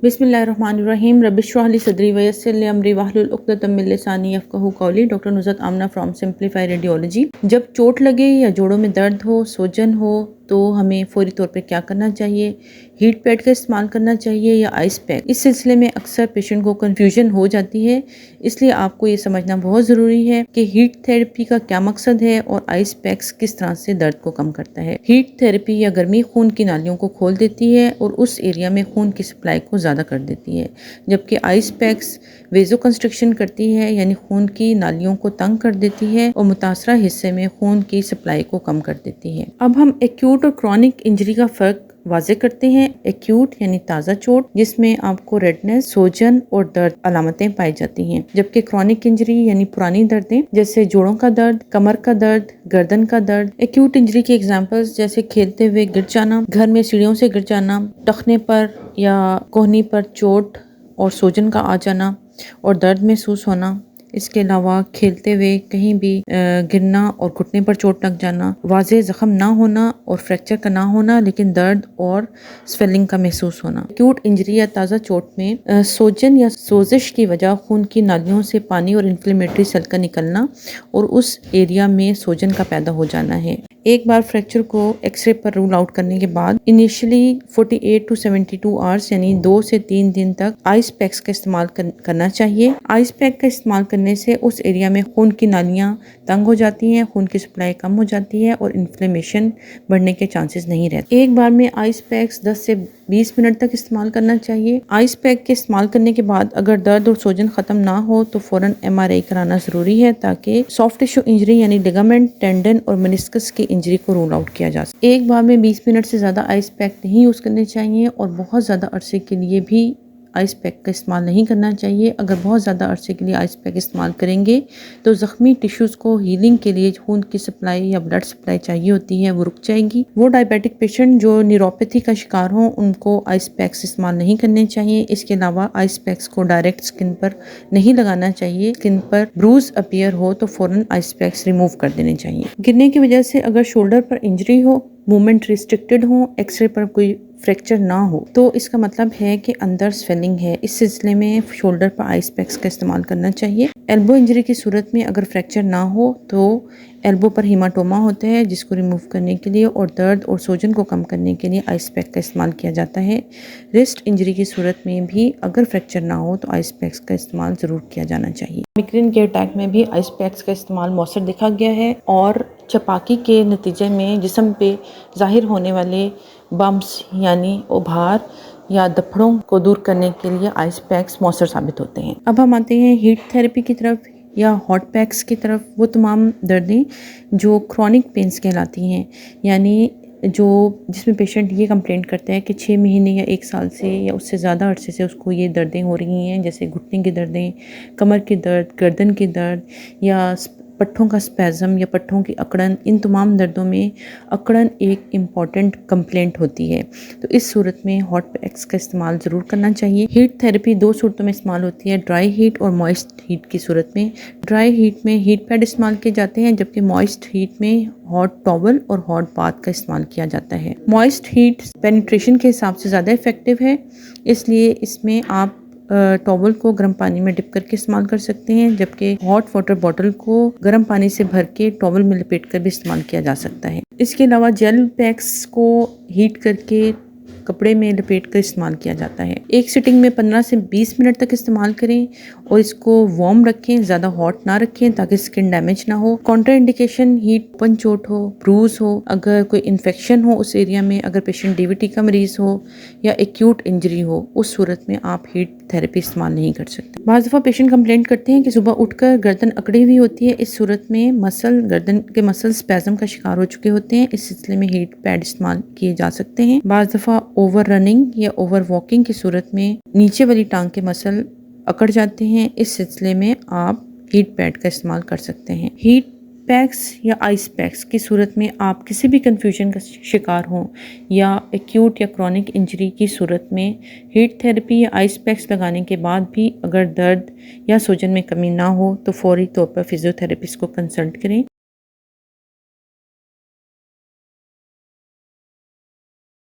बिस्मिल्लाहिर्रहमानिर्रहीम रब्बिश्रह ली सदरी वयस्सिर ली अमरी वाहलुल उक़दतम मिन लिसानी यफ़क़हू क़ौली। Doctor Nusrat Amna from simplify radiology. जब चोट लगे या जोड़ों में दर्द हो, सूजन हो, तो हमें फ़ौरी तौर पे क्या करना चाहिए? हीट पैड का इस्तेमाल करना चाहिए या आइस पैक? इस सिलसिले में अक्सर पेशेंट को कन्फ्यूजन हो जाती है, इसलिए आपको ये समझना बहुत ज़रूरी है कि हीट थेरेपी का क्या मकसद है और आइस पैक्स किस तरह से दर्द को कम करता है। हीट थेरेपी या गर्मी खून की नालियों को खोल देती है और उस एरिया में खून की सप्लाई को ज़्यादा कर देती है, जबकि आइस पैक्स वेजो कंस्ट्रक्शन करती है, यानी खून की नालियों को तंग कर देती है और मुतासरा हिस्से में खून की सप्लाई को कम कर देती है। अब हम एक्यूट और क्रॉनिक इंजरी का फ़र्क वाज़े करते हैं। एक्यूट यानी ताज़ा चोट, जिसमें आपको रेडनेस, सोजन और दर्द अलामतें पाई जाती हैं, जबकि क्रॉनिक इंजरी यानी पुरानी दर्दें जैसे जोड़ों का दर्द, कमर का दर्द, गर्दन का दर्द। एक्यूट इंजरी के एग्जांपल्स जैसे खेलते हुए गिर जाना, घर में सीढ़ियों से गिर जाना, टखने पर या कोहनी पर चोट और सोजन का आ जाना और दर्द महसूस होना। इसके अलावा खेलते हुए कहीं भी गिरना और घुटने पर चोट लग जाना, वाज़े ज़ख्म ना होना और फ्रैक्चर का ना होना, लेकिन दर्द और स्वेलिंग का महसूस होना। एक्यूट इंजरी या ताज़ा चोट में सोजन या सोजिश की वजह खून की नालियों से पानी और इन्फ्लेमेटरी सेल का निकलना और उस एरिया में सोजन का पैदा हो जाना है। एक बार फ्रैक्चर को एक्सरे पर रूल आउट करने के बाद इनिशियली 48 to 72 आवर्स यानी 2 से 3 दिन तक आइस पैक्स का इस्तेमाल करना चाहिए। आइस पैक का इस्तेमाल करने से उस एरिया में खून की नालियाँ तंग हो जाती हैं, खून की सप्लाई कम हो जाती है और इन्फ्लेमेशन बढ़ने के चांसेस नहीं रहते। एक बार में आइस पैक्स 10 से 20 मिनट तक इस्तेमाल करना चाहिए। आइस पैक के इस्तेमाल करने के बाद अगर दर्द और सोजन ख़त्म ना हो तो फ़ौरन MRI कराना ज़रूरी है, ताकि सॉफ्ट टिश्यू इंजरी यानी लिगामेंट, टेंडन और मेनिस्कस की इंजरी को रूल आउट किया जा सके। एक बार में 20 मिनट से ज़्यादा आइस पैक नहीं यूज़ करने चाहिए और बहुत ज़्यादा अरसे के लिए भी आइस पैक का इस्तेमाल नहीं करना चाहिए। अगर बहुत ज़्यादा अरसे के लिए आइस पैक इस्तेमाल करेंगे तो ज़ख्मी टिश्यूज़ को हीलिंग के लिए खून की सप्लाई या ब्लड सप्लाई चाहिए होती है, वो रुक जाएगी। वो डायबिटिक पेशेंट जो न्यूरोपैथी का शिकार हों, उनको आइस पैक्स इस्तेमाल नहीं करने चाहिए। इसके अलावा आइस पैक्स को डायरेक्ट स्किन पर नहीं लगाना चाहिए। स्किन पर ब्रूज अपीयर हो तो फ़ौरन आइस पैक्स रिमूव कर देने चाहिए। गिरने की वजह से अगर शोल्डर पर इंजरी हो, मूवमेंट रिस्ट्रिक्टेड हो, एक्सरे पर कोई फ्रैक्चर ना हो, तो इसका मतलब है कि अंदर स्वेलिंग है। इस सिलसिले में शोल्डर पर आइस पैक्स का इस्तेमाल करना चाहिए। एल्बो इंजरी की सूरत में अगर फ्रैक्चर ना हो तो एल्बो पर हीमाटोमा होता है, जिसको रिमूव करने के लिए और दर्द और सोजन को कम करने के लिए आइस पैक का इस्तेमाल किया जाता है। रिस्ट इंजरी की सूरत में भी अगर फ्रैक्चर ना हो तो आइस पैक्स का इस्तेमाल ज़रूर किया जाना चाहिए। माइग्रेन के अटैक में भी आइस पैक्स का इस्तेमाल मौसर देखा गया है और चपाकी के नतीजे में जिस्म पे ज़ाहिर होने वाले बम्प्स यानी उभार या दफड़ों को दूर करने के लिए आइस पैक्स मौसर साबित होते हैं। अब हम आते हैं हीट थेरेपी की तरफ या हॉट पैक्स की तरफ। वो तमाम दर्दें जो क्रॉनिक पेन्स कहलाती हैं, यानी जिसमें पेशेंट ये कंप्लेंट करता है कि 6 महीने या 1 साल से या उससे ज़्यादा अरसे से उसको ये दर्दें हो रही हैं, जैसे घुटने की दर्दें, कमर की दर्द, गर्दन की दर्द या पट्ठों का स्पैज़म या पट्ठों की अकड़न। इन तमाम दर्दों में अकड़न एक इम्पॉर्टेंट कंप्लेंट होती है, तो इस सूरत में हॉट पैक्स का इस्तेमाल ज़रूर करना चाहिए। हीट थेरेपी 2 सूरतों में इस्तेमाल होती है, ड्राई हीट और मॉइस्ट हीट की सूरत में। ड्राई हीट में हीट पैड इस्तेमाल किए जाते हैं, जबकि मॉइस्ट हीट में हॉट टॉवल और हॉट बाथ का इस्तेमाल किया जाता है। मॉइस्ट हीट पेनिट्रेशन के हिसाब से ज़्यादा इफेक्टिव है, इसलिए इसमें आप टॉवल को गर्म पानी में डिप करके इस्तेमाल कर सकते हैं, जबकि हॉट वाटर बॉटल को गर्म पानी से भर के टॉवल में लपेट कर भी इस्तेमाल किया जा सकता है। इसके अलावा जेल पैक्स को हीट करके कपड़े में लपेट कर इस्तेमाल किया जाता है। एक सिटिंग में 15 से 20 मिनट तक इस्तेमाल करें और इसको वार्म रखें, ज़्यादा हॉट ना रखें ताकि स्किन डैमेज ना हो। काउंटर इंडिकेशन हीट, ओपन चोट हो, ब्रूज हो, अगर कोई इन्फेक्शन हो उस एरिया में, अगर पेशेंट DVT का मरीज़ हो या एक्यूट इंजरी हो, उस सूरत में आप हीट थेरेपी इस्तेमाल नहीं कर सकते। बाज़ दफ़ा पेशेंट कंप्लेंट करते हैं कि सुबह उठकर गर्दन अकड़ी हुई होती है। इस सूरत में गर्दन के मसल स्पैज़म का शिकार हो चुके होते हैं। इस सिलसिले में हीट पैड इस्तेमाल किए जा सकते हैं। बाज़ दफ़ा ओवर रनिंग या ओवर वॉकिंग की सूरत में नीचे वाली टांग के मसल अकड़ जाते हैं। इस सिलसिले में आप हीट पैड का इस्तेमाल कर सकते हैं। हीट पैक्स या आइस पैक्स की सूरत में आप किसी भी कन्फ्यूजन का शिकार हों या एक्यूट या क्रॉनिक इंजरी की सूरत में हीट थेरेपी या आइस पैक्स लगाने के बाद भी अगर दर्द या सूजन में कमी ना हो तो फौरी तौर पर फिजियोथेरेपिस्ट को कंसल्ट करें।